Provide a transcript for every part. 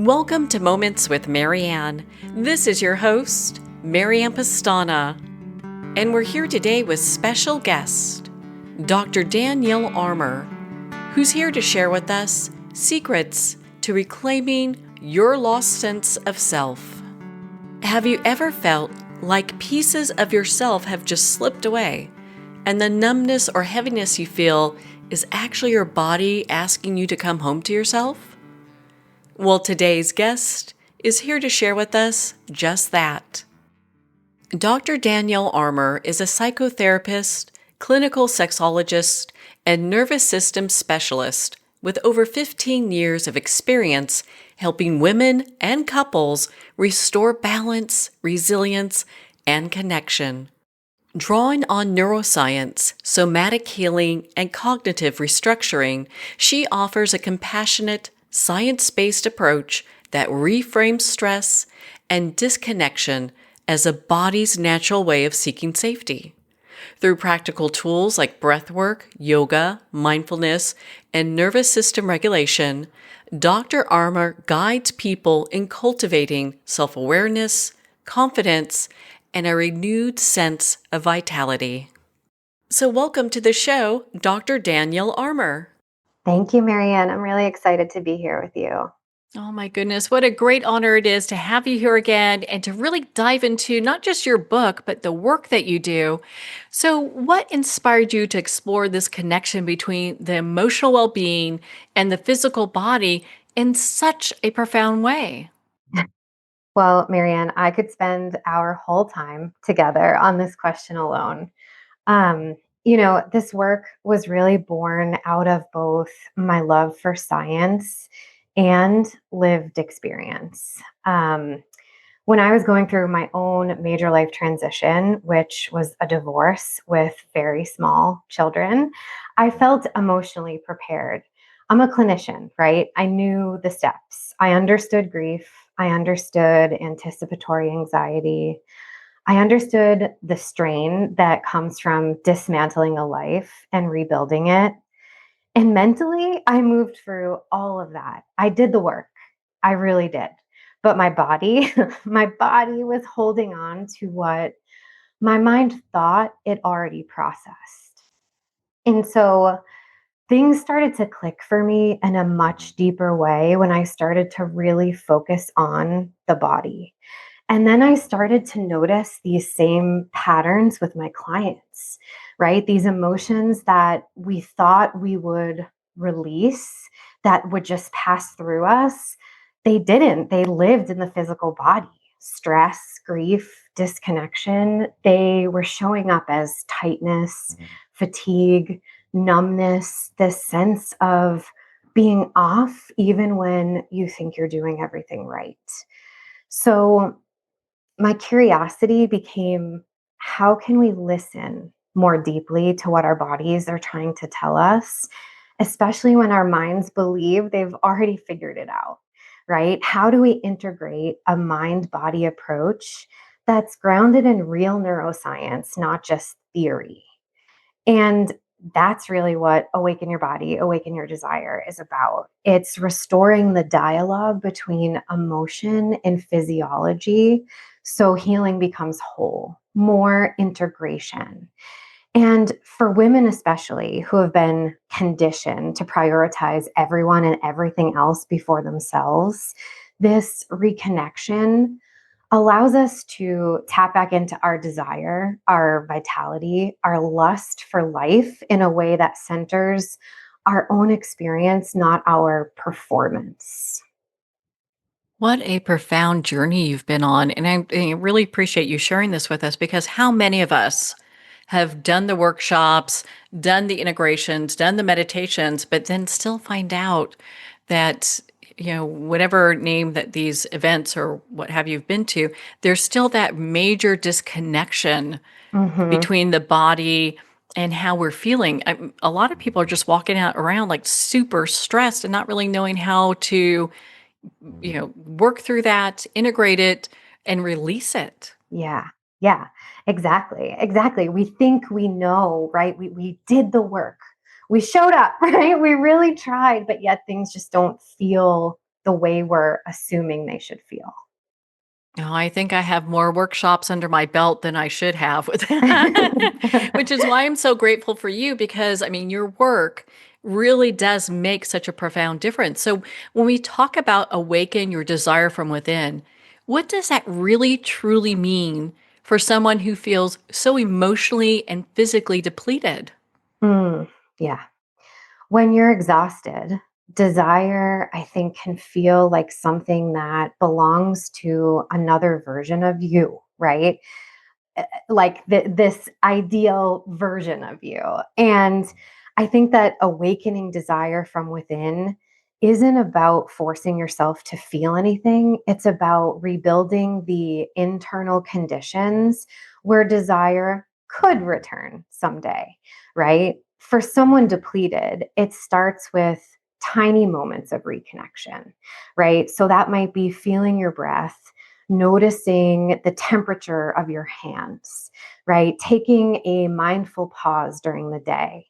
Welcome to Moments with Marianne. This is your host, Marianne Pastana, and we're here today with special guest, Dr. Danielle Armour, who's here to share with us secrets to reclaiming your lost sense of self. Have you ever felt like pieces of yourself have just slipped away, and the numbness or heaviness you feel is actually your body asking you to come home to yourself? Well, today's guest is here to share with us just that. Dr. Danielle Armour is a psychotherapist, clinical sexologist, and nervous system specialist with over 15 years of experience helping women and couples restore balance, resilience, and connection. Drawing on neuroscience, somatic healing, and cognitive restructuring, she offers a compassionate, science-based approach that reframes stress and disconnection as a body's natural way of seeking safety. Through practical tools like breathwork, yoga, mindfulness, and nervous system regulation, Dr. Armour guides people in cultivating self-awareness, confidence, and a renewed sense of vitality. So welcome to the show, Dr. Danielle Armour. Thank you, Marianne. I'm really excited to be here with you. Oh my goodness, what a great honor it is to have you here again and to really dive into not just your book, but the work that you do. So, what inspired you to explore this connection between the emotional well being and the physical body in such a profound way? Well, Marianne, I could spend our whole time together on this question alone. This work was really born out of both my love for science and lived experience. When I was going through my own major life transition, which was a divorce with very small children, I felt emotionally prepared. I'm a clinician, right? I knew the steps. I understood grief. I understood anticipatory anxiety. I understood the strain that comes from dismantling a life and rebuilding it. And mentally, I moved through all of that. I did the work. I really did. But my body, my body was holding on to what my mind thought it already processed. And so things started to click for me in a much deeper way when I started to really focus on the body. And then I started to notice these same patterns with my clients, right? These emotions that we thought we would release, that would just pass through us, they didn't. They lived in the physical body. Stress, grief, disconnection, they were showing up as tightness, fatigue, numbness, this sense of being off even when you think you're doing everything right. So my curiosity became, how can we listen more deeply to what our bodies are trying to tell us, especially when our minds believe they've already figured it out, right? How do we integrate a mind body approach that's grounded in real neuroscience, not just theory? And that's really what Awaken Your Body, Awaken Your Desire is about. It's restoring the dialogue between emotion and physiology so healing becomes whole, more integration. And for women, especially who have been conditioned to prioritize everyone and everything else before themselves, this reconnection allows us to tap back into our desire, our vitality, our lust for life in a way that centers our own experience, not our performance. What a profound journey you've been on. And I really appreciate you sharing this with us because how many of us have done the workshops, done the integrations, done the meditations, but then still find out that, whatever name that these events or what have you been to, there's still that major disconnection Hmm. between the body and how we're feeling. A lot of people are just walking out around like super stressed and not really knowing how to work through that, integrate it, and release it. Yeah. Yeah, exactly. Exactly. We think we know, right? We did the work. We showed up, right? We really tried, but yet things just don't feel the way we're assuming they should feel. Oh, I think I have more workshops under my belt than I should have with that, which is why I'm so grateful for you because, I mean, your work really does make such a profound difference. So, when we talk about awaken your desire from within, what does that really truly mean for someone who feels so emotionally and physically depleted? Mm, yeah. When you're exhausted, desire, I think, can feel like something that belongs to another version of you, right? Like this ideal version of you. And I think that awakening desire from within isn't about forcing yourself to feel anything. It's about rebuilding the internal conditions where desire could return someday, right? For someone depleted, it starts with tiny moments of reconnection, right? So that might be feeling your breath, noticing the temperature of your hands, right? Taking a mindful pause during the day.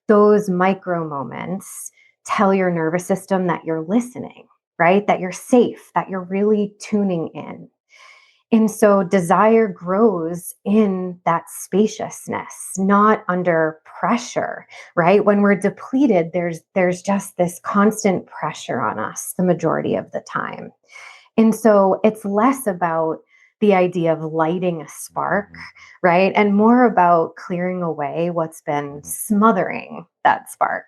Those micro moments tell your nervous system that you're listening, right? That you're safe, that you're really tuning in. And so desire grows in that spaciousness, not under pressure, right? When we're depleted, there's just this constant pressure on us the majority of the time. And so it's less about the idea of lighting a spark, right? And more about clearing away what's been smothering that spark.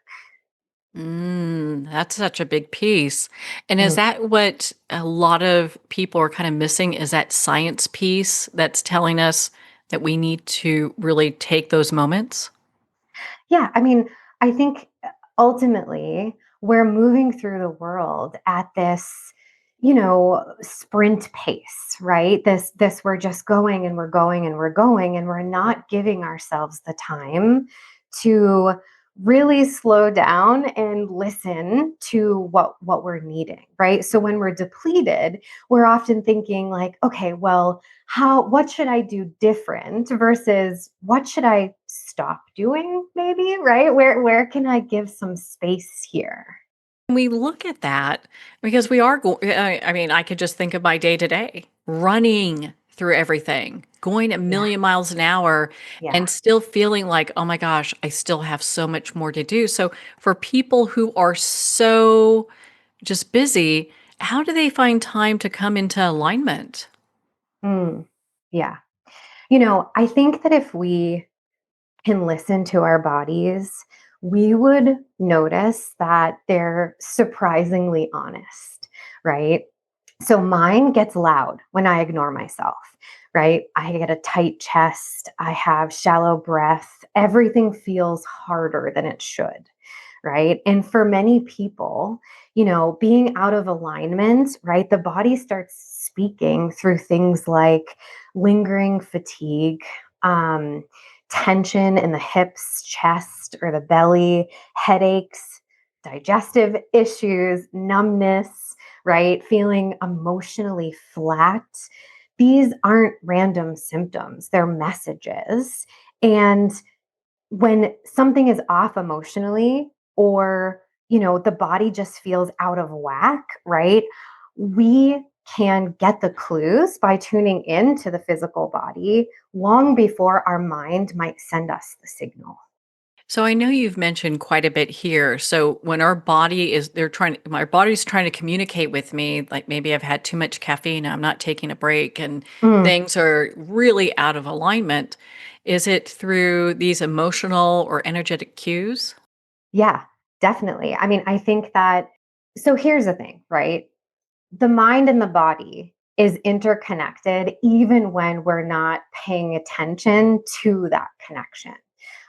That's such a big piece. And is Mm. that what a lot of people are kind of missing? Is that science piece that's telling us that we need to really take those moments? Yeah, I mean, I think ultimately we're moving through the world at this, sprint pace, right? This we're just going and we're going and we're going and we're not giving ourselves the time to really slow down and listen to what we're needing, right? So when we're depleted, we're often thinking like, okay, well, what should I do different versus what should I stop doing maybe, right? Where can I give some space here? We look at that because we are going, I mean, I could just think of my day to day running through everything, going a Yeah. million miles an hour Yeah. and still feeling like, oh my gosh, I still have so much more to do. So, for people who are so just busy, how do they find time to come into alignment? Mm, yeah. I think that if we can listen to our bodies, we would notice that they're surprisingly honest, right? So mine gets loud when I ignore myself, right? I get a tight chest, I have shallow breath, everything feels harder than it should, right? And for many people, being out of alignment, right, the body starts speaking through things like lingering fatigue, um, tension in the hips, chest, or the belly, headaches, digestive issues, numbness, right? Feeling emotionally flat. These aren't random symptoms, they're messages. And when something is off emotionally or the body just feels out of whack, right, we can get the clues by tuning into the physical body long before our mind might send us the signal. So I know you've mentioned quite a bit here. So when our body is they're trying my body's trying to communicate with me like maybe I've had too much caffeine, I'm not taking a break and Mm, things are really out of alignment. Is it through these emotional or energetic cues? yeah, definitely. I mean, I think that, so here's the thing, right? The mind and the body is interconnected even when we're not paying attention to that connection,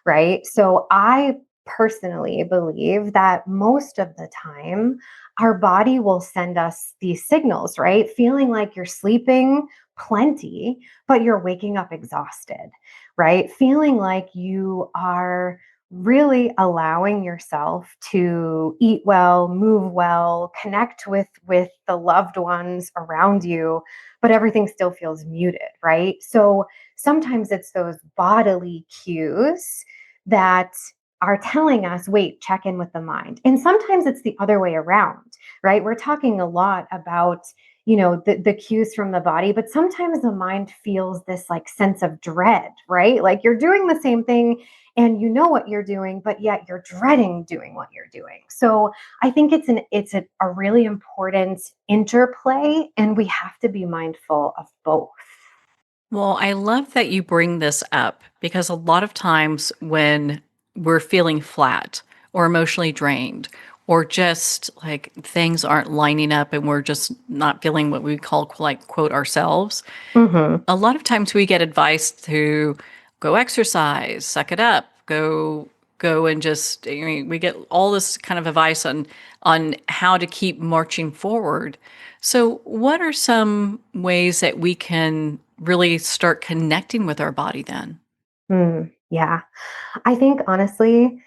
right? So I personally believe that most of the time our body will send us these signals, right? Feeling like you're sleeping plenty, but you're waking up exhausted, right? Feeling like you are really allowing yourself to eat well, move well, connect with the loved ones around you, but everything still feels muted, right? So sometimes it's those bodily cues that are telling us, wait, check in with the mind. And sometimes it's the other way around, right? We're talking a lot about, the cues from the body, but sometimes the mind feels this like sense of dread, right? Like you're doing the same thing and you know what you're doing, but yet you're dreading doing what you're doing. So I think it's a really important interplay, and we have to be mindful of both. Well, I love that you bring this up because a lot of times when we're feeling flat or emotionally drained, or just like things aren't lining up and we're just not feeling what we call like quote ourselves, Hmm. a lot of times we get advice to go exercise, suck it up, go and just we get all this kind of advice on how to keep marching forward. So, what are some ways that we can really start connecting with our body then? Yeah. I think honestly,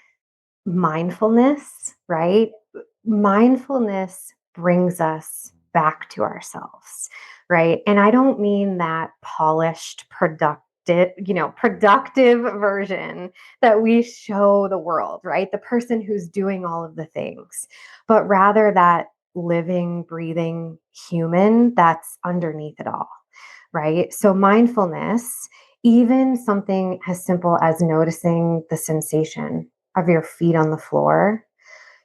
mindfulness, right? Mindfulness brings us back to ourselves, right? And I don't mean that polished, productive version that we show the world, right? The person who's doing all of the things, but rather that living, breathing human that's underneath it all, right? So, mindfulness, even something as simple as noticing the sensation of your feet on the floor,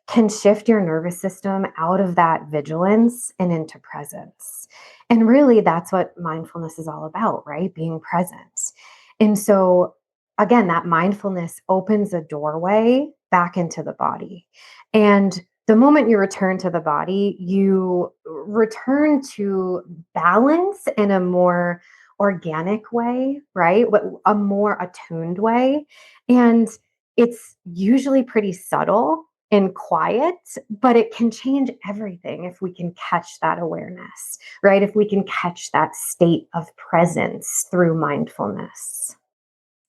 can shift your nervous system out of that vigilance and into presence. And really, that's what mindfulness is all about, right? Being present. And so, again, that mindfulness opens a doorway back into the body. And the moment you return to the body, you return to balance in a more organic way, right? A more attuned way. And it's usually pretty subtle and quiet, but it can change everything if we can catch that awareness, right? If we can catch that state of presence through mindfulness.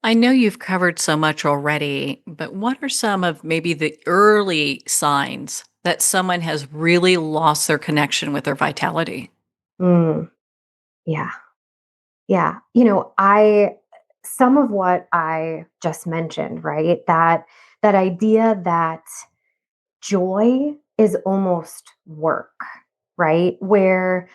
I know you've covered so much already, but what are some of maybe the early signs that someone has really lost their connection with their vitality? Mm, yeah. Yeah. Some of what I just mentioned, right? That idea that joy is almost work, right? Where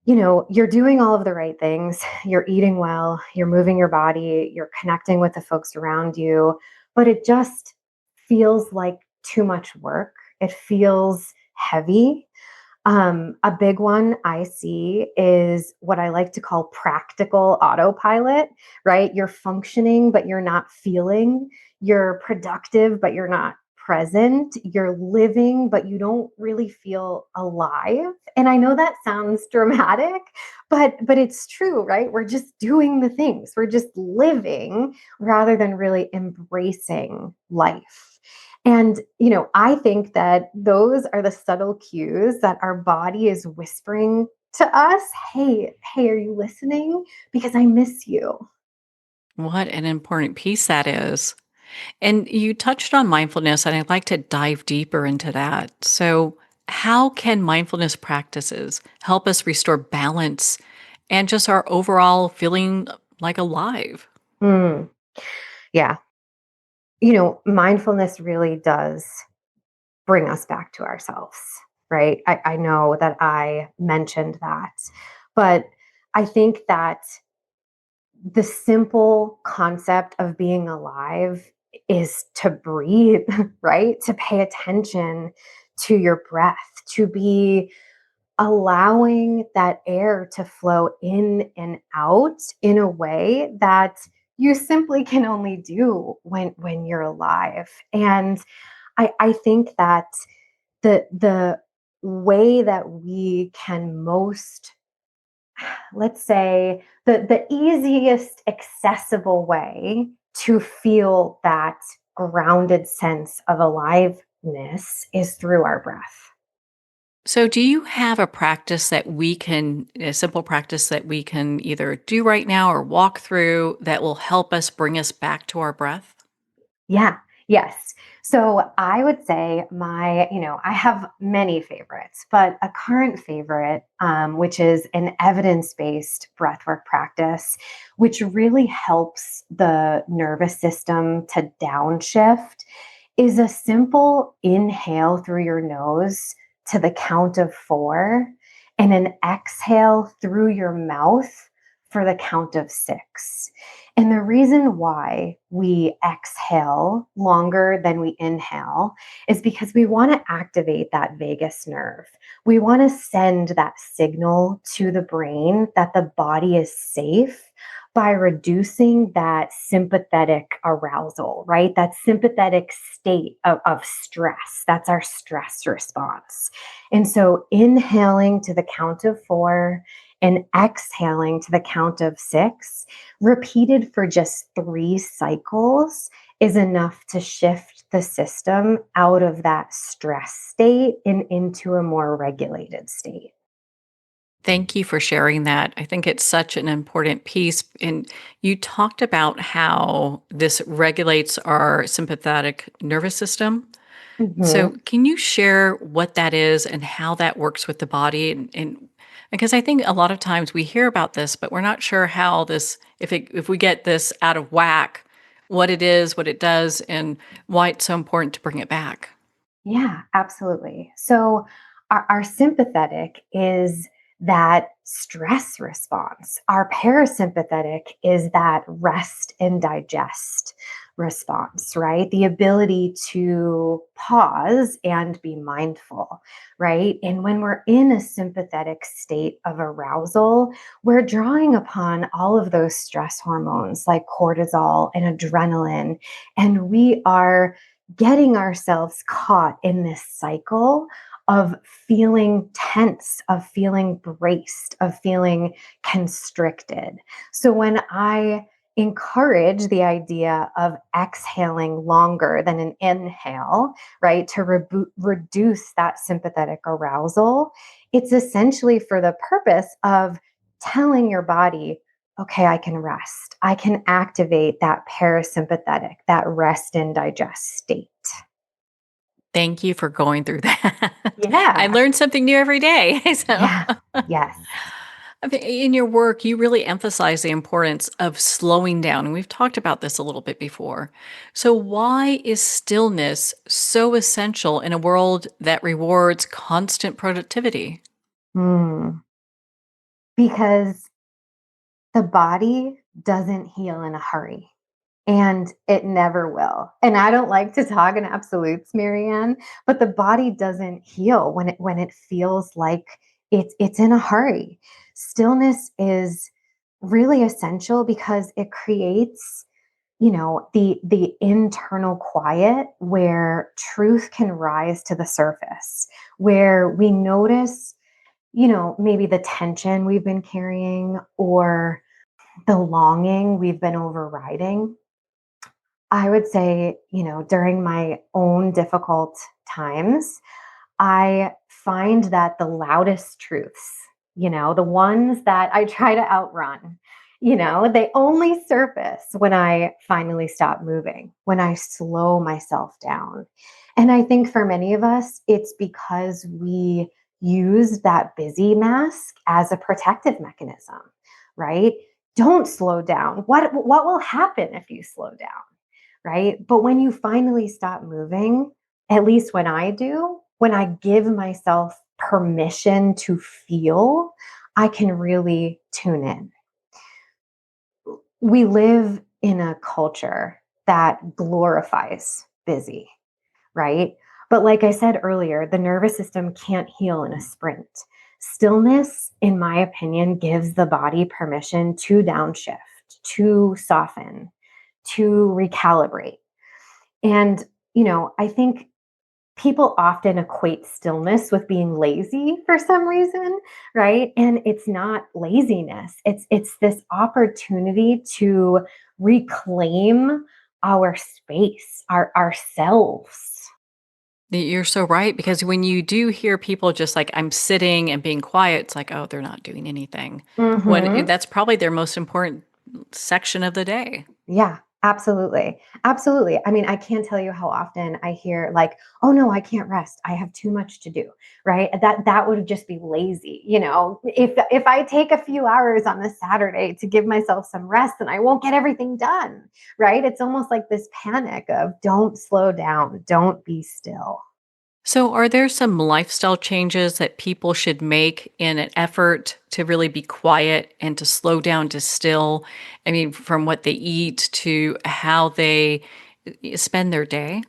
you're doing all of the right things. You're eating well, you're moving your body, you're connecting with the folks around you, but it just feels like too much work. It feels heavy. A big one I see is what I like to call practical autopilot, right? You're functioning, but you're not feeling. You're productive, but you're not present. You're living, but you don't really feel alive. And I know that sounds dramatic, but it's true, right? We're just doing the things. We're just living rather than really embracing life. And, I think that those are the subtle cues that our body is whispering to us, hey, are you listening? Because I miss you. What an important piece that is. And you touched on mindfulness, and I'd like to dive deeper into that. So, how can mindfulness practices help us restore balance and just our overall feeling like alive? Mm, yeah. Mindfulness really does bring us back to ourselves, right? I know that I mentioned that, but I think that the simple concept of being alive is to breathe, right? To pay attention to your breath, to be allowing that air to flow in and out in a way that you simply can only do when you're alive. And I think that the way that we can most, let's say, the easiest accessible way to feel that grounded sense of aliveness is through our breath. So, do you have a simple practice that we can either do right now or walk through that will help us bring us back to our breath? Yeah. Yes. So I would say I have many favorites, but a current favorite, which is an evidence based breathwork practice, which really helps the nervous system to downshift, is a simple inhale through your nose to the count of four and an exhale through your mouth for the count of six. And the reason why we exhale longer than we inhale is because we want to activate that vagus nerve. We want to send that signal to the brain that the body is safe by reducing that sympathetic arousal, right? That sympathetic state of stress. That's our stress response. And so inhaling to the count of four and exhaling to the count of six, repeated for just 3 cycles, is enough to shift the system out of that stress state and into a more regulated state. Thank you for sharing that. I think it's such an important piece. And you talked about how this regulates our sympathetic nervous system. So, Mhm. can you share what that is and how that works with the body? And because I think a lot of times we hear about this, but we're not sure how this, if we get this out of whack, what it is, what it does, and why it's so important to bring it back. Yeah, absolutely. So, our sympathetic is that stress response. Our parasympathetic is that rest and digest response, right? The ability to pause and be mindful, right? And when we're in a sympathetic state of arousal, we're drawing upon all of those stress hormones like cortisol and adrenaline, and we are getting ourselves caught in this cycle of feeling tense, of feeling braced, of feeling constricted. So when I encourage the idea of exhaling longer than an inhale, right, to reduce that sympathetic arousal, it's essentially for the purpose of telling your body, okay, I can rest. I can activate that parasympathetic, that rest and digest state. Thank you for going through that. I Yeah. learn something new every day. So, Yeah. Yes. I think in your work, you really emphasize the importance of slowing down. And we've talked about this a little bit before. So, why is stillness so essential in a world that rewards constant productivity? Mm. Because the body doesn't heal in a hurry. And it never will. And I don't like to talk in absolutes, Marianne, but the body doesn't heal when it feels like it's in a hurry. Stillness is really essential because it creates, the internal quiet where truth can rise to the surface, where we notice, maybe the tension we've been carrying or the longing we've been overriding. I would say, during my own difficult times, I find that the loudest truths, the ones that I try to outrun, they only surface when I finally stop moving, when I slow myself down. And I think for many of us, it's because we use that busy mask as a protective mechanism, right? Don't slow down. What will happen if you slow down? Right? But when you finally stop moving, at least when I do, when I give myself permission to feel, I can really tune in. We live in a culture that glorifies busy, right? But like I said earlier, the nervous system can't heal in a sprint. Stillness, in my opinion, gives the body permission to downshift, to soften, to recalibrate. And, I think people often equate stillness with being lazy for some reason, right? And it's not laziness. It's this opportunity to reclaim our space, our ourselves. You're so right. Because when you do hear people just like, I'm sitting and being quiet, it's like, oh, they're not doing anything. When Mhm. that's probably their most important section of the day. Yeah. Absolutely. Absolutely. I mean, I can't tell you how often I hear like, "Oh no, I can't rest. I have too much to do." Right? That would just be lazy, you know. If I take a few hours on a Saturday to give myself some rest, then I won't get everything done. Right? It's almost like this panic of don't slow down, don't be still. So, are there some lifestyle changes that people should make in an effort to really be quiet and to slow down, to still? I mean, from what they eat to how they spend their day?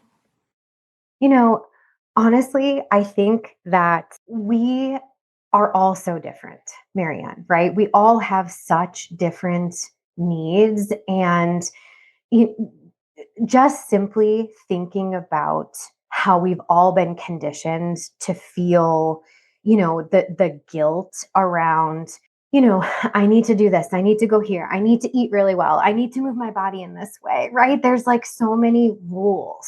You know, honestly, I think that we are all so different, Marianne, right? We all have such different needs. And you, just simply thinking about how we've all been conditioned to feel, the guilt around, I need to do this, I need to go here, I need to eat really well, I need to move my body in this way, right? There's like so many rules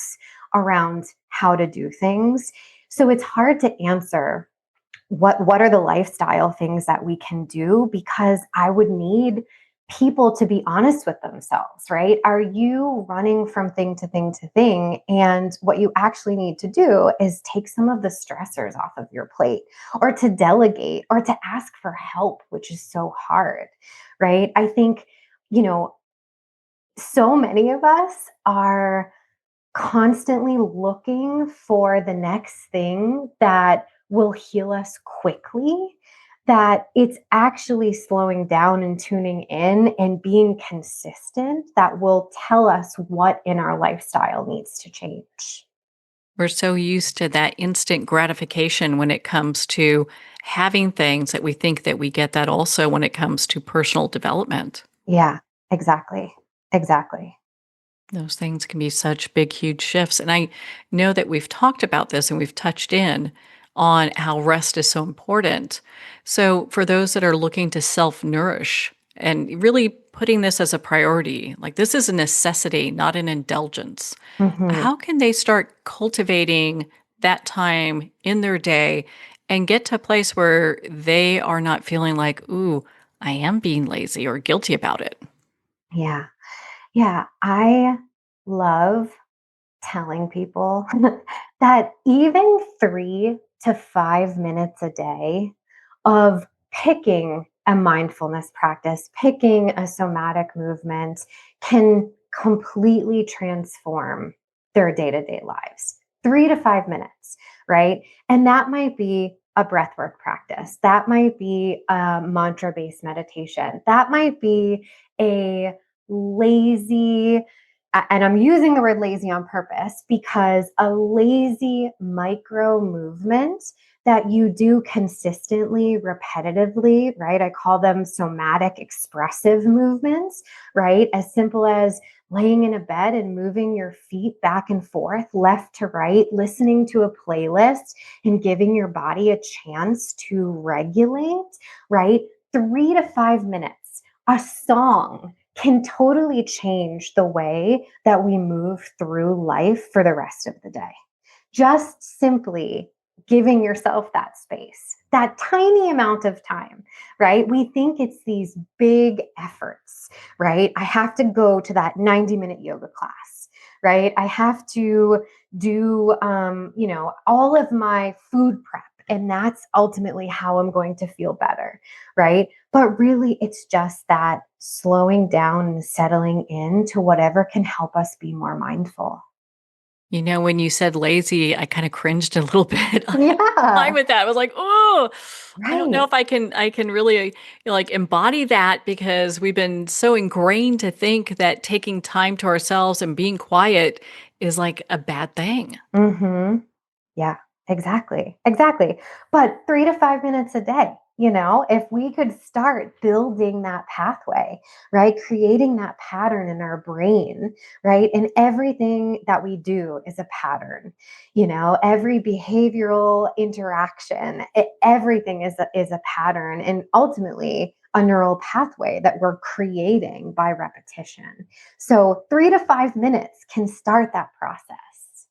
around how to do things. So it's hard to answer what are the lifestyle things that we can do, because I would need people to be honest with themselves, right? Are you running from thing to thing to thing, and what you actually need to do is take some of the stressors off of your plate, or to delegate, or to ask for help, which is so hard, right? I think, you know so many of us are constantly looking for the next thing that will heal us quickly, that it's actually slowing down and tuning in and being consistent that will tell us what in our lifestyle needs to change. We're so used to that instant gratification when it comes to having things that we think that we get that also when it comes to personal development. Yeah, exactly. Exactly. Those things can be such big, huge shifts. And I know that we've talked about this and we've touched in on how rest is so important. So, for those that are looking to self nourish and really putting this as a priority, like this is a necessity, not an indulgence, Mhm. how can they start cultivating that time in their day and get to a place where they are not feeling like, ooh, I am being lazy or guilty about it? Yeah. Yeah, I love telling people that even 3 to 5 minutes a day of picking a mindfulness practice, picking a somatic movement can completely transform their day to day lives. 3 to 5 minutes, right? And that might be a breathwork practice, that might be a mantra based meditation, that might be a lazy, and I'm using the word lazy on purpose, because a lazy micro movement that you do consistently, repetitively, right? I call them somatic expressive movements, right? As simple as laying in a bed and moving your feet back and forth, left to right, listening to a playlist and giving your body a chance to regulate, right? 3 to 5 minutes, a song can totally change the way that we move through life for the rest of the day. Just simply giving yourself that space, that tiny amount of time, right? We think it's these big efforts, right? I have to go to that 90-minute yoga class, right? I have to do, all of my food prep. And that's ultimately how I'm going to feel better, right? But really, it's just that slowing down and settling into whatever can help us be more mindful. You know, when you said lazy, I kinda cringed a little bit. I have a line Yeah, with that. I was like, "Oh, I don't know right. if I can really, like, embody that," because we've been so ingrained to think that taking time to ourselves and being quiet is, like, a bad thing. Hmm. Yeah, exactly. Exactly. But 3 to 5 minutes a day, if we could start building that pathway, right? Creating that pattern in our brain, right? And everything that we do is a pattern, every behavioral interaction, everything is a pattern, and ultimately a neural pathway that we're creating by repetition. So 3 to 5 minutes can start that process.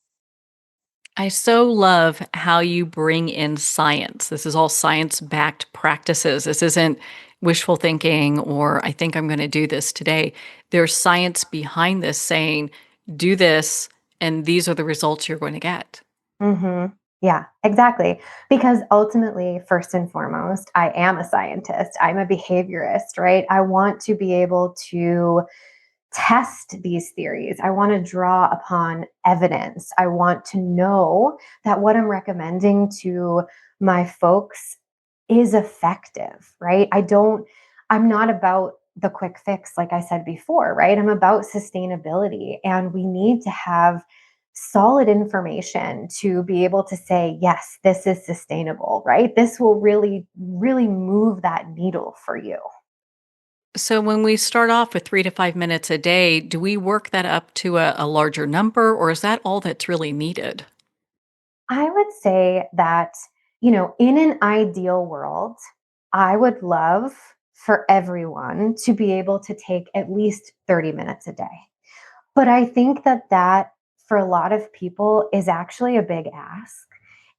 I so love how you bring in science. This is all science backed practices. This isn't wishful thinking or I think I'm going to do this today. There's science behind this saying, do this, and these are the results you're going to get. Hmm. Yeah, exactly. Because ultimately, first and foremost, I am a scientist. I'm a behaviorist, right? I want to be able to test these theories. I want to draw upon evidence. I want to know that what I'm recommending to my folks is effective, right? I'm not about the quick fix, like I said before, right? I'm about sustainability. And we need to have solid information to be able to say, yes, this is sustainable, right? This will really, really move that needle for you. So, when we start off with 3 to 5 minutes a day, do we work that up to a larger number, or is that all that's really needed? I would say that, in an ideal world, I would love for everyone to be able to take at least 30 minutes a day. But I think that for a lot of people is actually a big ask.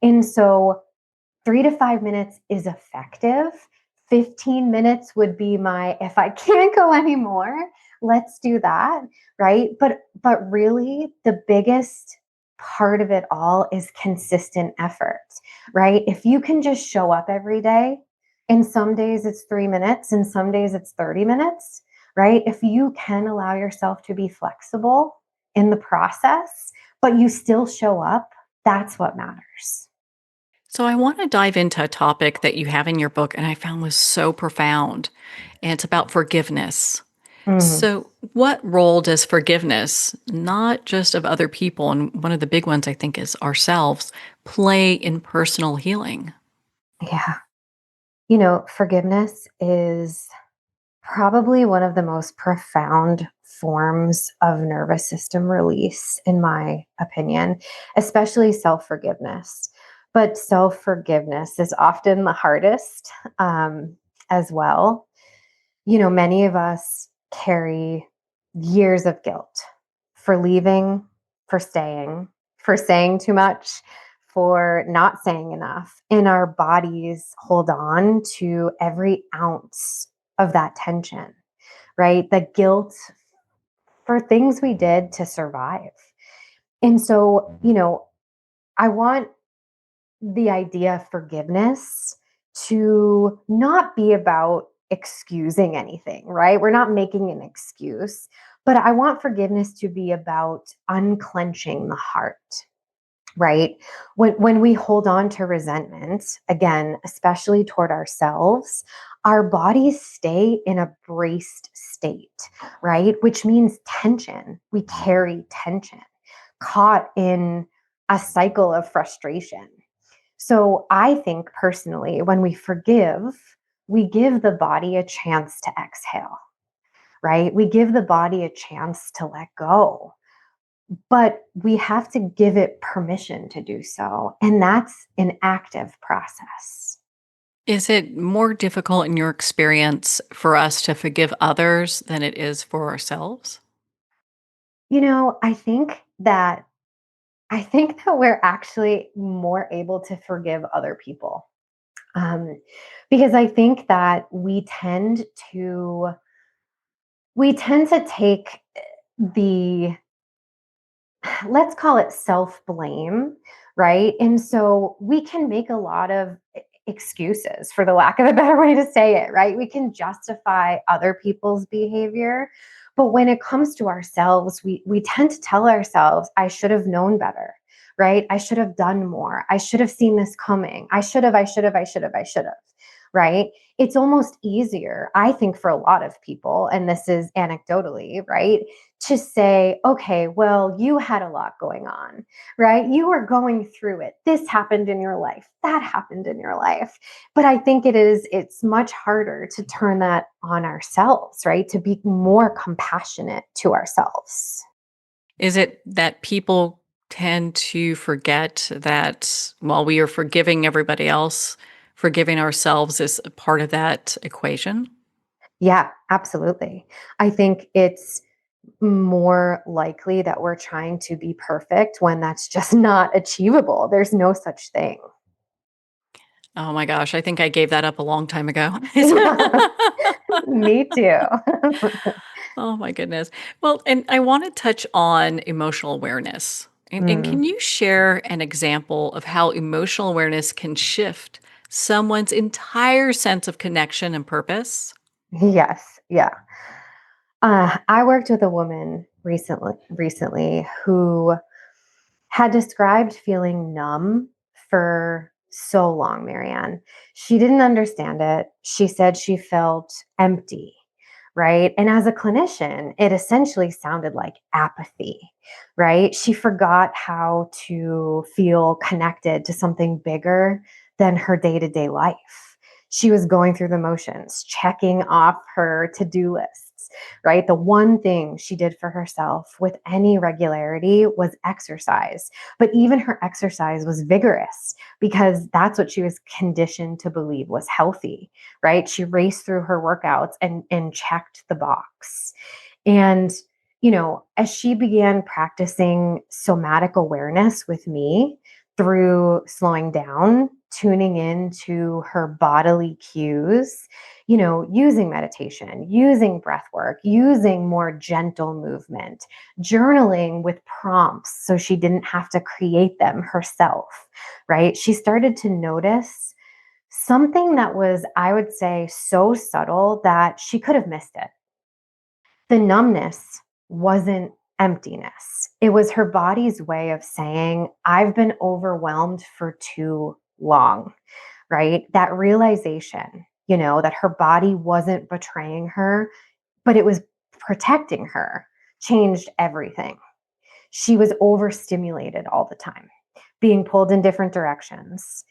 And so 3 to 5 minutes is effective. 15 minutes would be my, if I can't go anymore, let's do that. Right. But really the biggest part of it all is consistent effort, right? If you can just show up every day, and some days it's 3 minutes and some days it's 30 minutes, right? If you can allow yourself to be flexible in the process, but you still show up, that's what matters. So, I want to dive into a topic that you have in your book and I found was so profound, and it's about forgiveness. Mhm. So, what role does forgiveness, not just of other people, and one of the big ones I think is ourselves, play in personal healing? Yeah. Forgiveness is probably one of the most profound forms of nervous system release, in my opinion, especially self forgiveness. But self forgiveness is often the hardest as well. Many of us carry years of guilt for leaving, for staying, for saying too much, for not saying enough. And our bodies hold on to every ounce of that tension, right? The guilt for things we did to survive. And so, I want the idea of forgiveness to not be about excusing anything, right? We're not making an excuse, but I want forgiveness to be about unclenching the heart, right? When we hold on to resentment, again, especially toward ourselves, our bodies stay in a braced state, right? Which means tension. We carry tension, caught in a cycle of frustration. So I think personally, when we forgive, we give the body a chance to exhale, right? We give the body a chance to let go, but we have to give it permission to do so. And that's an active process. Is it more difficult in your experience for us to forgive others than it is for ourselves? I think that we're actually more able to forgive other people. Um, because I think that to take the, let's call it self blame, right? And so we can make a lot of excuses, for the lack of a better way to say it, right? We can justify other people's behavior. But when it comes to ourselves, we tend to tell ourselves, I should have known better, right? I should have done more. I should have seen this coming. I should have, right? It's almost easier, I think, for a lot of people, and this is anecdotally, right? To say, okay, well, you had a lot going on, right? You were going through it. This happened in your life. That happened in your life. But I think it's much harder to turn that on ourselves, right? To be more compassionate to ourselves. Is it that people tend to forget that while we are forgiving everybody else, forgiving ourselves is a part of that equation? Yeah, absolutely. I think it's more likely that we're trying to be perfect when that's just not achievable. There's no such thing. Oh my gosh, I think I gave that up a long time ago. Me too. Oh my goodness. Well, and I want to touch on emotional awareness. And Mm, can you share an example of how emotional awareness can shift someone's entire sense of connection and purpose? yes, yeah. I worked with a woman recently who had described feeling numb for so long, Marianne. She didn't understand it. She said she felt empty, right? And as a clinician, it essentially sounded like apathy, right? She forgot how to feel connected to something bigger than her day to day life. She was going through the motions, checking off her to do lists, right? The one thing she did for herself with any regularity was exercise. But even her exercise was vigorous because that's what she was conditioned to believe was healthy, right? She raced through her workouts and checked the box. And, as she began practicing somatic awareness with me through slowing down, tuning into her bodily cues, using meditation, using breath work, using more gentle movement, journaling with prompts so she didn't have to create them herself, right? She started to notice something that was, I would say, so subtle that she could have missed it. The numbness wasn't emptiness. It was her body's way of saying, I've been overwhelmed for too long, right? That realization, that her body wasn't betraying her, but it was protecting her, changed everything. She was overstimulated all the time, being pulled in different directions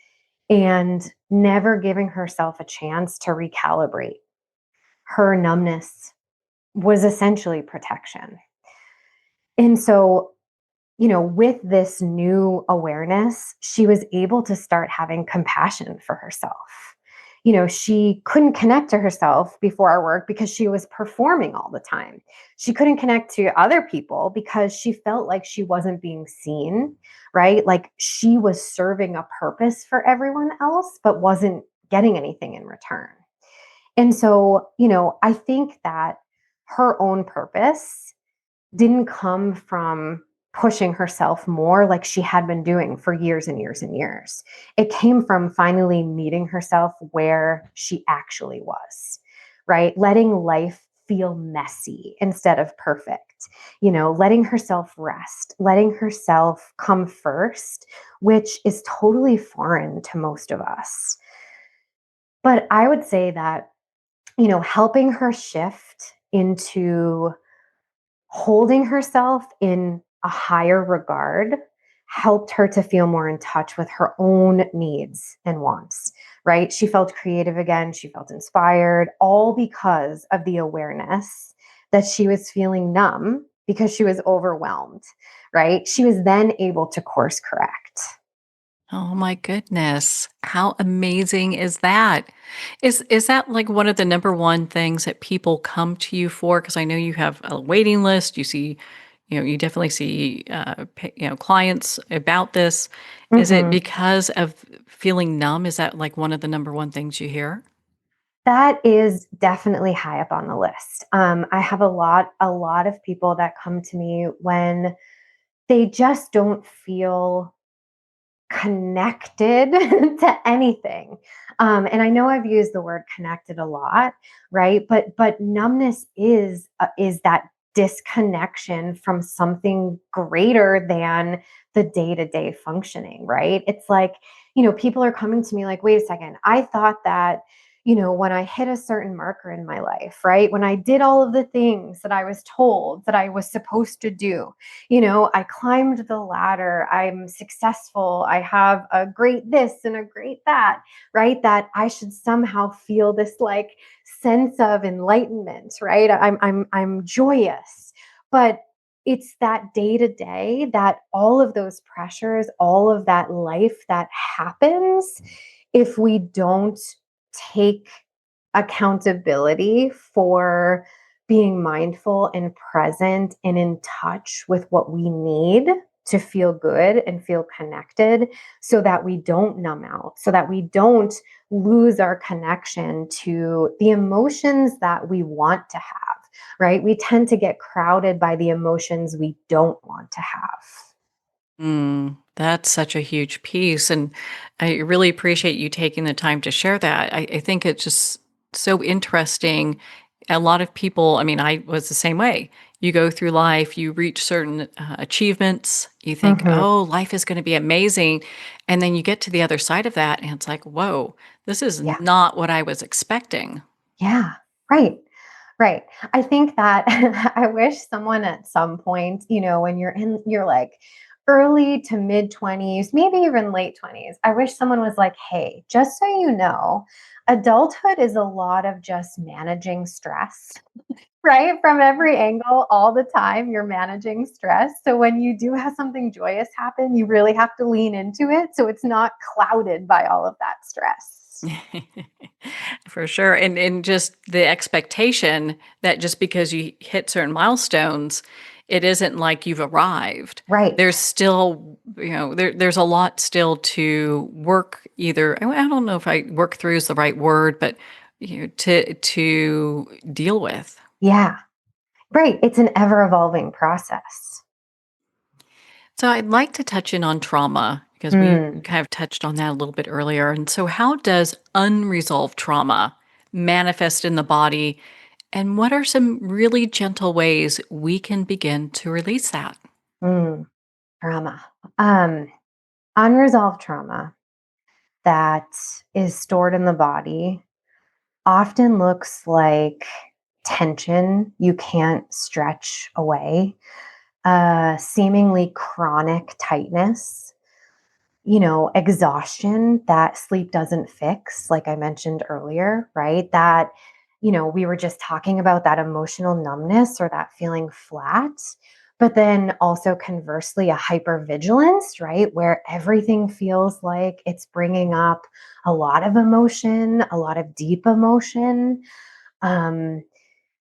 and never giving herself a chance to recalibrate. Her numbness was essentially protection. And so, with this new awareness, she was able to start having compassion for herself. She couldn't connect to herself before our work because she was performing all the time. She couldn't connect to other people because she felt like she wasn't being seen, right? Like she was serving a purpose for everyone else, but wasn't getting anything in return. And so, I think that her own purpose didn't come from pushing herself more like she had been doing for years and years and years. It came from finally meeting herself where she actually was, right? Letting life feel messy instead of perfect, letting herself rest, letting herself come first, which is totally foreign to most of us. But I would say that, helping her shift into holding herself in a higher regard helped her to feel more in touch with her own needs and wants, right? She felt creative again. She felt inspired, all because of the awareness that she was feeling numb because she was overwhelmed, right? She was then able to course correct. Oh my goodness. How amazing is that? Is that like one of the number one things that people come to you for? Because I know you have a waiting list. You see, you definitely see, clients about this. Is it Mhm. because of feeling numb? Is that like one of the number one things you hear? That is definitely high up on the list. I have a lot of people that come to me when they just don't feel connected to anything. And I know I've used the word connected a lot, right? But numbness is that disconnection from something greater than the day-to-day functioning, right? It's like, people are coming to me like, wait a second, I thought that, when I hit a certain marker in my life, right? When I did all of the things that I was told that I was supposed to do, I climbed the ladder, I'm successful, I have a great this and a great that, right? That I should somehow feel this like sense of enlightenment, right? I'm joyous. But it's that day to day that all of those pressures, all of that life that happens, if we don't take accountability for being mindful and present and in touch with what we need to feel good and feel connected so that we don't numb out, so that we don't lose our connection to the emotions that we want to have, right? We tend to get crowded by the emotions we don't want to have. That's such a huge piece. And I really appreciate you taking the time to share that. I think it's just so interesting. A lot of people, I mean, I was the same way. You go through life, you reach certain achievements, you think, Hmm. oh, life is going to be amazing. And then you get to the other side of that, and it's like, whoa, this is Yeah. not what I was expecting. Yeah. Right. Right. I think that I wish someone at some point, when you're in your like early to mid 20s, maybe even late 20s, I wish someone was like, hey, just so you know, adulthood is a lot of just managing stress, right? From every angle, all the time, you're managing stress. So when you do have something joyous happen, you really have to lean into it so it's not clouded by all of that stress. For sure. And just the expectation that just because you hit certain milestones, it isn't like you've arrived. Right. There's still, there's a lot still to work either. I don't know if I work through is the right word, but to deal with. Yeah. Right. It's an ever evolving process. So I'd like to touch in on trauma because we Mm, kind of touched on that a little bit earlier. And so how does unresolved trauma manifest in the body? And what are some really gentle ways we can begin to release that? mm, trauma. Um, Unresolved trauma that is stored in the body often looks like tension you can't stretch away, seemingly chronic tightness, exhaustion that sleep doesn't fix, like I mentioned earlier, right? That, we were just talking about that emotional numbness or that feeling flat. But then also conversely, a hypervigilance, right? Where everything feels like it's bringing up a lot of emotion, a lot of deep emotion. Um,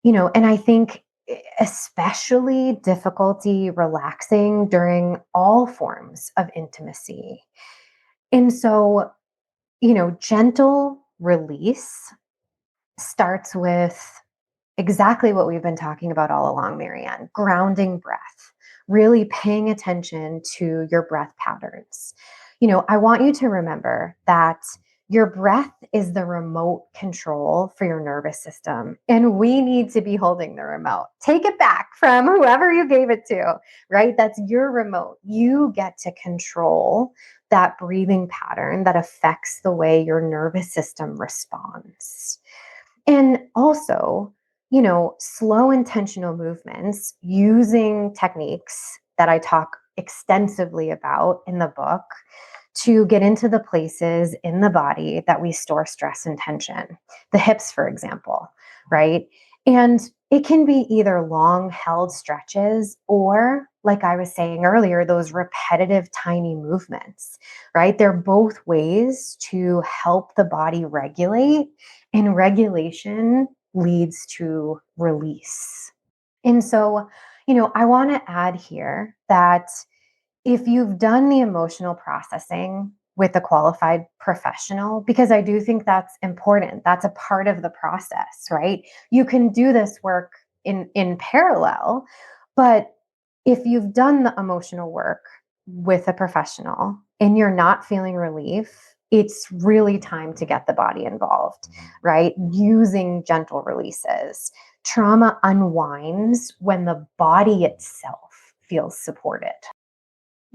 and I think especially difficulty relaxing during all forms of intimacy. And so, gentle release starts with exactly what we've been talking about all along, Marianne: grounding breath, really paying attention to your breath patterns. I want you to remember that your breath is the remote control for your nervous system, and we need to be holding the remote. Take it back from whoever you gave it to, right? That's your remote. You get to control that breathing pattern that affects the way your nervous system responds. And also, slow intentional movements using techniques that I talk extensively about in the book to get into the places in the body that we store stress and tension. The hips, for example, right? And it can be either long held stretches or, like I was saying earlier, those repetitive tiny movements, right? They're both ways to help the body regulate, and regulation leads to release. And so, I want to add here that if you've done the emotional processing with a qualified professional, because I do think that's important, that's a part of the process, right? You can do this work in parallel, but if you've done the emotional work with a professional and you're not feeling relief, it's really time to get the body involved, right? Using gentle releases. Trauma unwinds when the body itself feels supported.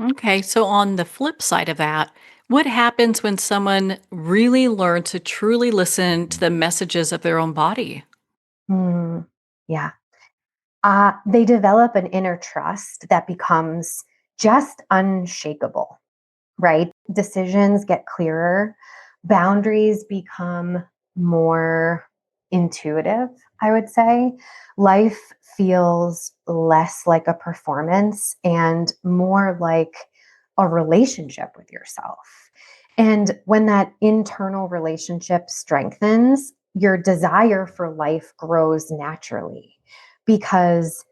Okay, so on the flip side of that, what happens when someone really learns to truly listen to the messages of their own body? Mm, yeah. They develop an inner trust that becomes just unshakable, right? Decisions get clearer, boundaries become more intuitive, I would say. Life feels less like a performance and more like a relationship with yourself. And when that internal relationship strengthens, your desire for life grows naturally because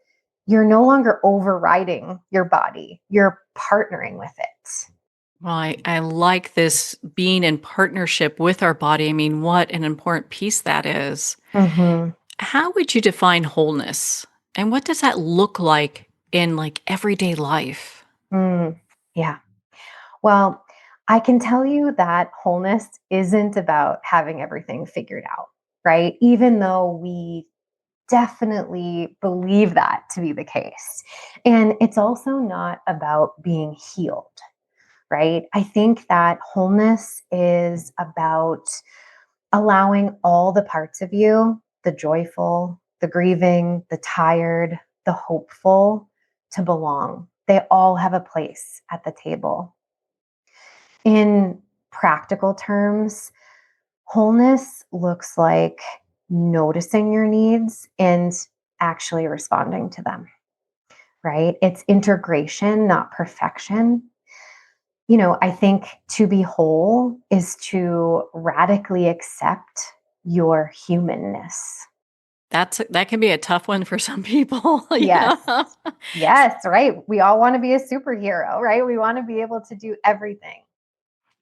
you're no longer overriding your body, you're partnering with it. Well, I like this being in partnership with our body. I mean, what an important piece that is. Hmm. How would you define wholeness? And what does that look like in like everyday life? Mm, yeah. Well, I can tell you that wholeness isn't about having everything figured out, right? Even though we definitely believe that to be the case. And it's also not about being healed, right? I think that wholeness is about allowing all the parts of you, the joyful, the grieving, the tired, the hopeful, to belong. They all have a place at the table. In practical terms, wholeness looks like noticing your needs and actually responding to them, right? It's integration, not perfection. I think to be whole is to radically accept your humanness. That can be a tough one for some people. Yes. Yeah. Yes, right. We all want to be a superhero, right? We want to be able to do everything.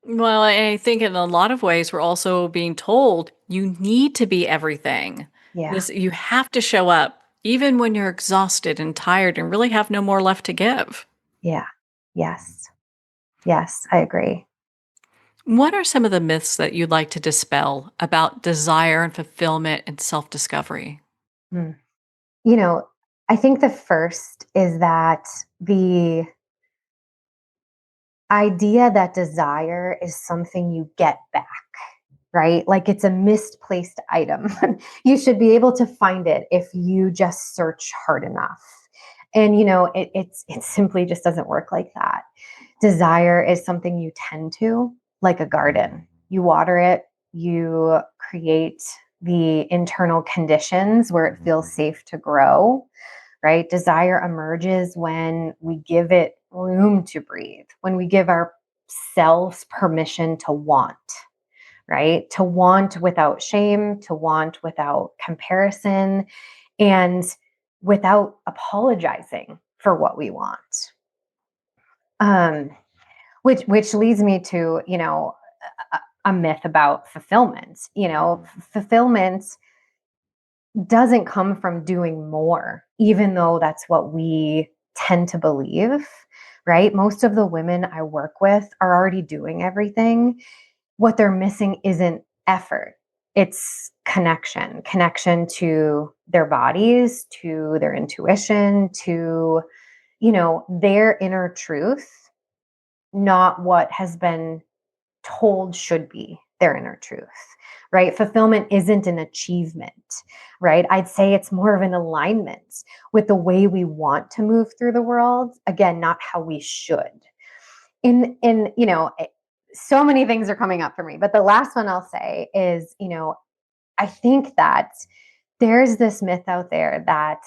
Well, I think in a lot of ways, we're also being told you need to be everything. Yeah. You have to show up, even when you're exhausted and tired and really have no more left to give. Yeah. Yes. Yes, I agree. What are some of the myths that you'd like to dispel about desire and fulfillment and self discovery? Mm. You know, I think the first is that the idea that desire is something you get back, right? Like it's a misplaced item. You should be able to find it if you just search hard enough. And it simply just doesn't work like that. Desire is something you tend to, like a garden. You water it, you create the internal conditions where it feels safe to grow, right? Desire emerges when we give it room to breathe, when we give ourselves permission to want, right? To want without shame, to want without comparison, and without apologizing for what we want. Um, which leads me to a myth about fulfillment. Fulfillment doesn't come from doing more, even though that's what we tend to believe, right? Most of the women I work with are already doing everything. What they're missing isn't effort, it's connection to their bodies, to their intuition, to, their inner truth, not what has been told should be their inner truth, right? Fulfillment isn't an achievement, right? I'd say it's more of an alignment with the way we want to move through the world. Again, not how we should. So many things are coming up for me, but the last one I'll say is, I think that there's this myth out there that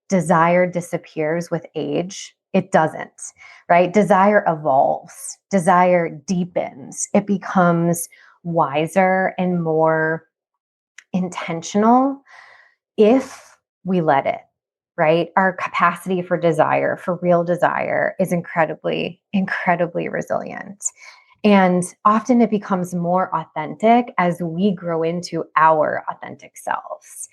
desire disappears with age. It doesn't, right? Desire evolves, desire deepens, it becomes wiser and more intentional if we let it, right? Our capacity for desire, for real desire, is incredibly, incredibly resilient. And often it becomes more authentic as we grow into our authentic selves.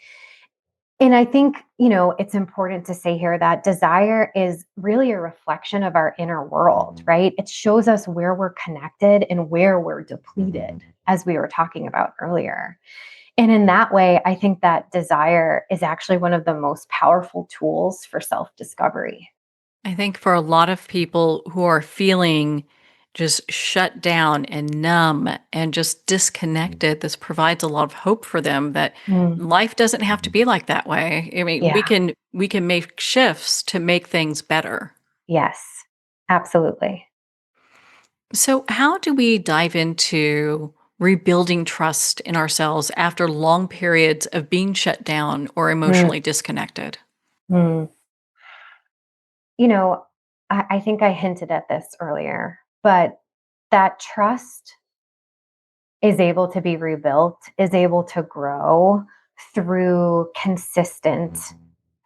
And I think, it's important to say here that desire is really a reflection of our inner world, right? It shows us where we're connected and where we're depleted, as we were talking about earlier. And in that way, I think that desire is actually one of the most powerful tools for self discovery. I think for a lot of people who are feeling just shut down and numb and just disconnected, this provides a lot of hope for them that Mm, life doesn't have to be like that way. I mean, yeah, we can make shifts to make things better. yes, absolutely. So, how do we dive into rebuilding trust in ourselves after long periods of being shut down or Mm, emotionally disconnected? mm. You know, I think I hinted at this earlier, but that trust is able to be rebuilt, is able to grow through consistent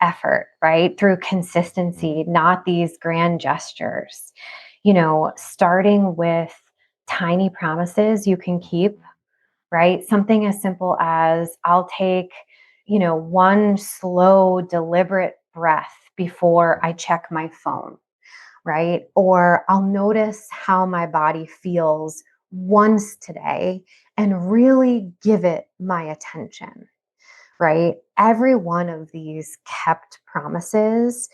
effort, right? Through consistency, not these grand gestures. Starting with tiny promises you can keep, right? Something as simple as I'll take, one slow, deliberate breath before I check my phone, right? Or I'll notice how my body feels once today and really give it my attention, right? Every one of these kept promises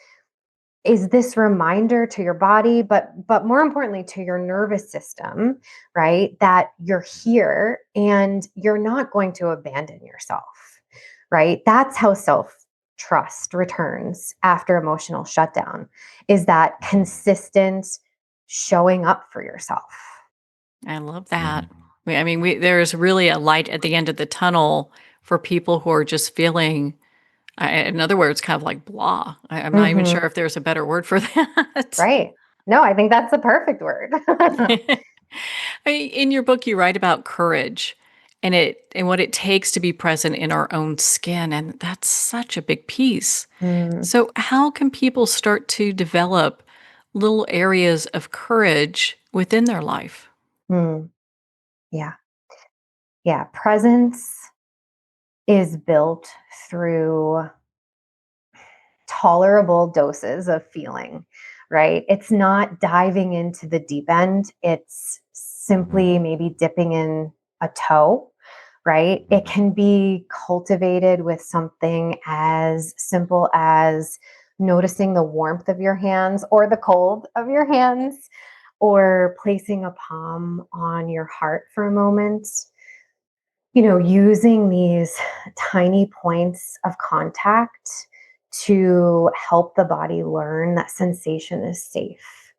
is this reminder to your body, but more importantly to your nervous system, right? That you're here and you're not going to abandon yourself, right? That's how self trust returns after emotional shutdown, is that consistent showing up for yourself. I love that. There's really a light at the end of the tunnel for people who are just feeling, in other words, kind of like blah. I'm not even Hmm. sure if there's a better word for that. Right. No, I think that's the perfect word. In your book, you write about courage and what it takes to be present in our own skin, and that's such a big piece. Mm, So, how can people start to develop little areas of courage within their life? mm, yeah. Yeah. Presence is built through tolerable doses of feeling, right? It's not diving into the deep end. It's simply maybe dipping in a toe, right? It can be cultivated with something as simple as noticing the warmth of your hands or the cold of your hands, or placing a palm on your heart for a moment. Using these tiny points of contact to help the body learn that sensation is safe.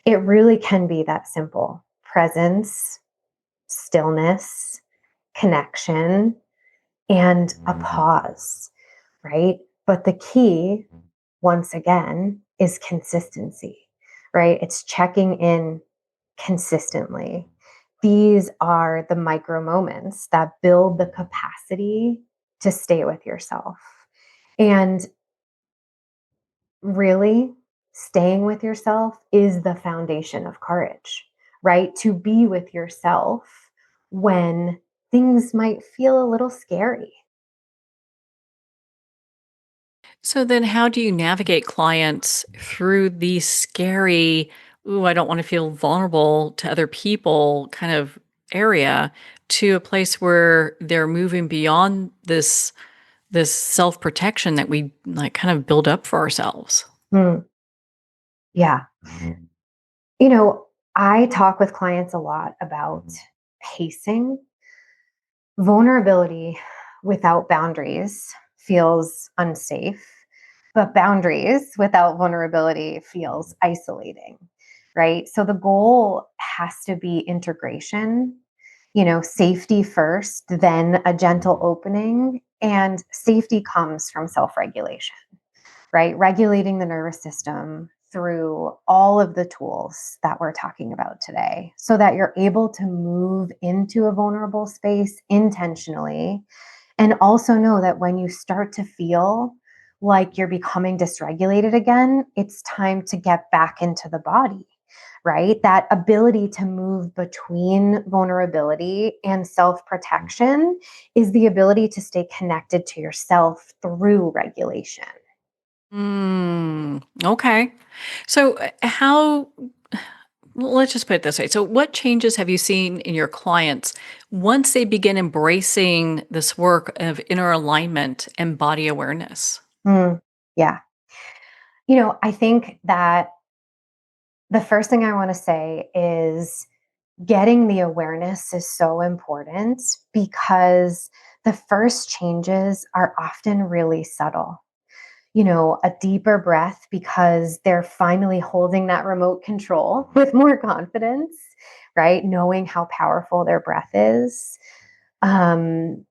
It really can be that simple. Presence, stillness, connection, and a pause, right? But the key, once again, is consistency, right? It's checking in consistently. These are the micro moments that build the capacity to stay with yourself. And really, staying with yourself is the foundation of courage, right? To be with yourself when things might feel a little scary. So then how do you navigate clients through the scary, "Ooh, I don't wanna feel vulnerable to other people" kind of area to a place where they're moving beyond this self-protection that we, like, kind of build up for ourselves? Hmm, yeah. You know, I talk with clients a lot about pacing. Vulnerability without boundaries feels unsafe, but boundaries without vulnerability feels isolating, right? So the goal has to be integration, safety first, then a gentle opening. And safety comes from self regulation, right? Regulating the nervous system through all of the tools that we're talking about today so that you're able to move into a vulnerable space intentionally. And also know that when you start to feel like you're becoming dysregulated again, it's time to get back into the body, right? That ability to move between vulnerability and self protection is the ability to stay connected to yourself through regulation. Okay. So, how well, let's just put it this way. So, what changes have you seen in your clients once they begin embracing this work of inner alignment and body awareness? Mm, yeah. I think that the first thing I want to say is getting the awareness is so important because the first changes are often really subtle. A deeper breath because they're finally holding that remote control with more confidence, right? Knowing how powerful their breath is.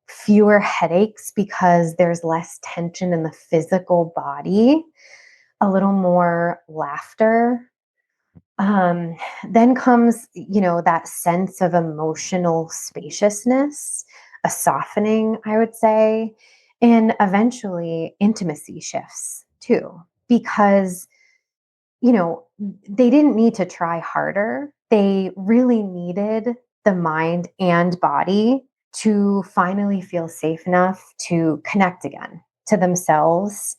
Fewer headaches because there's less tension in the physical body, a little more laughter, Um, then comes, that sense of emotional spaciousness, a softening, I would say, and eventually intimacy shifts too, because, they didn't need to try harder. They really needed the mind and body to finally feel safe enough to connect again to themselves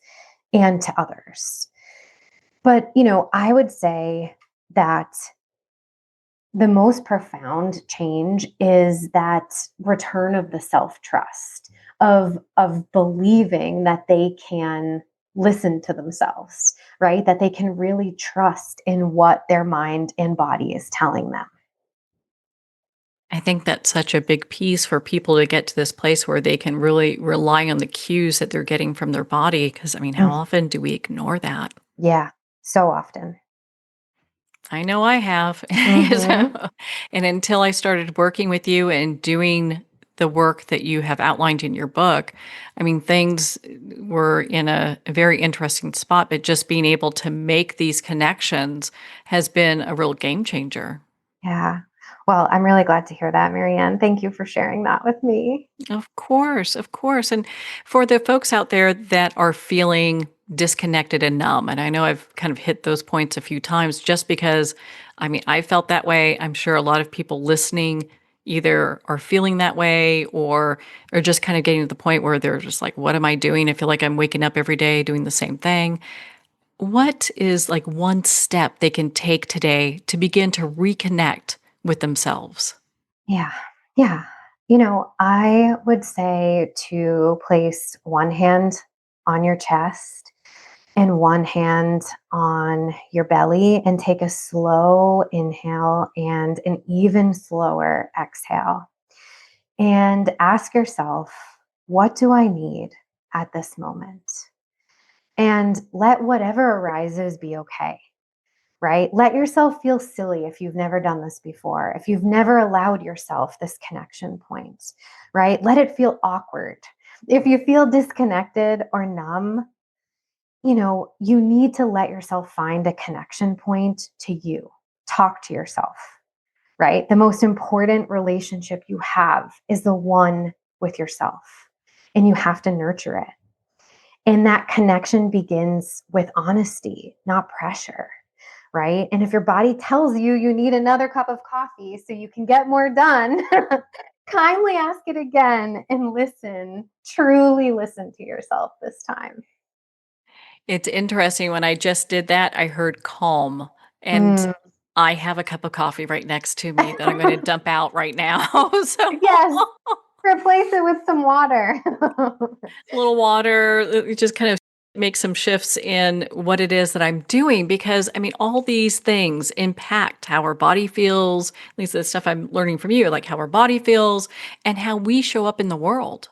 and to others. But, I would say that the most profound change is that return of the self-trust of believing that they can listen to themselves, right? That they can really trust in what their mind and body is telling them. I think that's such a big piece for people to get to this place where they can really rely on the cues that they're getting from their body. Because, I mean, how Mm, often do we ignore that? yeah, so often. I know I have. Mhm. So- and until I started working with you and doing the work that you have outlined in your book, I mean, things were in a very interesting spot, but just being able to make these connections has been a real game changer. Yeah. Well, I'm really glad to hear that, Marianne. Thank you for sharing that with me. Of course, of course. And for the folks out there that are feeling disconnected and numb, and I know I've kind of hit those points a few times just because, I mean, I felt that way. I'm sure a lot of people listening either are feeling that way or are just kind of getting to the point where they're just like, what am I doing? I feel like I'm waking up every day doing the same thing. What is like one step they can take today to begin to reconnect with themselves? Yeah. Yeah. I would say to place one hand on your chest and one hand on your belly and take a slow inhale and an even slower exhale. And ask yourself, what do I need at this moment? And let whatever arises be okay, right? Let yourself feel silly if you've never done this before, if you've never allowed yourself this connection point, right? Let it feel awkward. If you feel disconnected or numb, you need to let yourself find a connection point to you. Talk to yourself, right? The most important relationship you have is the one with yourself, and you have to nurture it. And that connection begins with honesty, not pressure, right? And if your body tells you you need another cup of coffee so you can get more done, kindly ask it again and listen, truly listen to yourself this time. It's interesting, when I just did that, I heard calm, and Mm. I have a cup of coffee right next to me that I'm gonna dump out right now. So, Yes, replace it with some water. a little water, just kind of make some shifts in what it is that I'm doing because, I mean, all these things impact how our body feels, at least the stuff I'm learning from you, like how our body feels and how we show up in the world.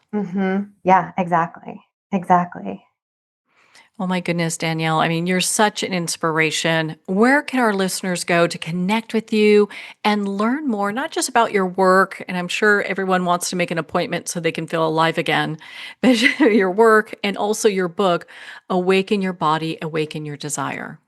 Yeah, exactly. Exactly. Oh my goodness, Danielle. I mean, you're such an inspiration. Where can our listeners go to connect with you and learn more, not just about your work? And I'm sure everyone wants to make an appointment so they can feel alive again, but your work and also your book, Awaken Your Body, Awaken Your Desire.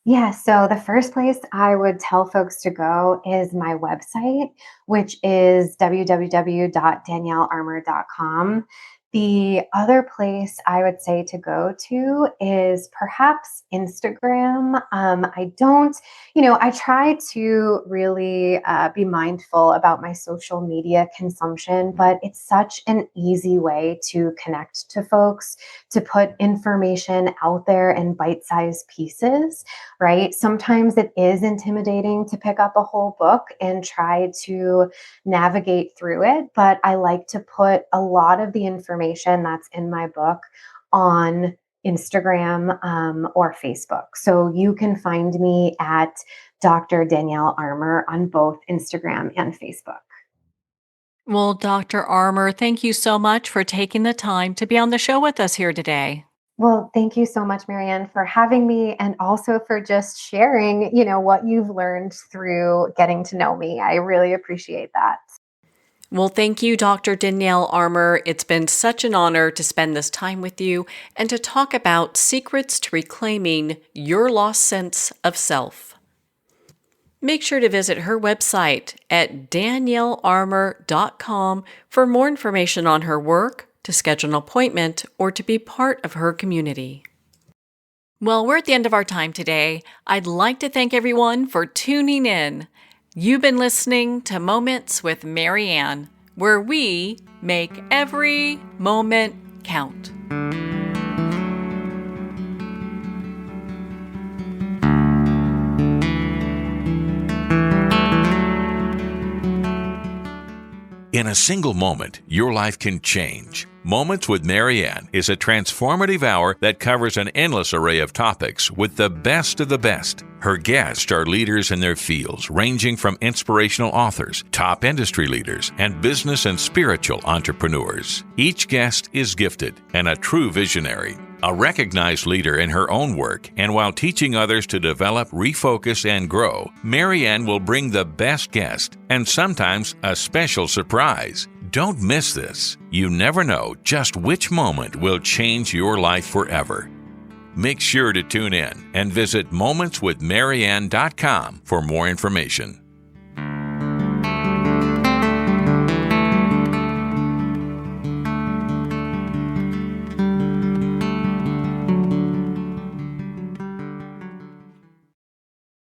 Yeah, so the first place I would tell folks to go is my website, which is www.daniellearmour.com. The other place I would say to go to is perhaps Instagram. I don't, I try to really be mindful about my social media consumption, but it's such an easy way to connect to folks, to put information out there in bite sized pieces, right? Sometimes it is intimidating to pick up a whole book and try to navigate through it, but I like to put a lot of the information that's in my book on Instagram or Facebook. So you can find me at Dr. Danielle Armour on both Instagram and Facebook. Well, Dr. Armour, thank you so much for taking the time to be on the show with us here today. Well, thank you so much, Marianne, for having me and also for just sharing, what you've learned through getting to know me. I really appreciate that. Well, thank you, Dr. Danielle Armour. It's been such an honor to spend this time with you and to talk about secrets to reclaiming your lost sense of self. Make sure to visit her website at daniellearmour.com for more information on her work, to schedule an appointment, or to be part of her community. Well, we're at the end of our time today. I'd like to thank everyone for tuning in. You've been listening to Moments with Marianne, where we make every moment count. In a single moment, your life can change. Moments with Marianne is a transformative hour that covers an endless array of topics with the best of the best. Her guests are leaders in their fields, ranging from inspirational authors, top industry leaders, and business and spiritual entrepreneurs. Each guest is gifted and a true visionary, a recognized leader in her own work, and while teaching others to develop, refocus, and grow, Marianne will bring the best guest and sometimes a special surprise. Don't miss this. You never know just which moment will change your life forever. Make sure to tune in and visit momentswithmarianne.com for more information.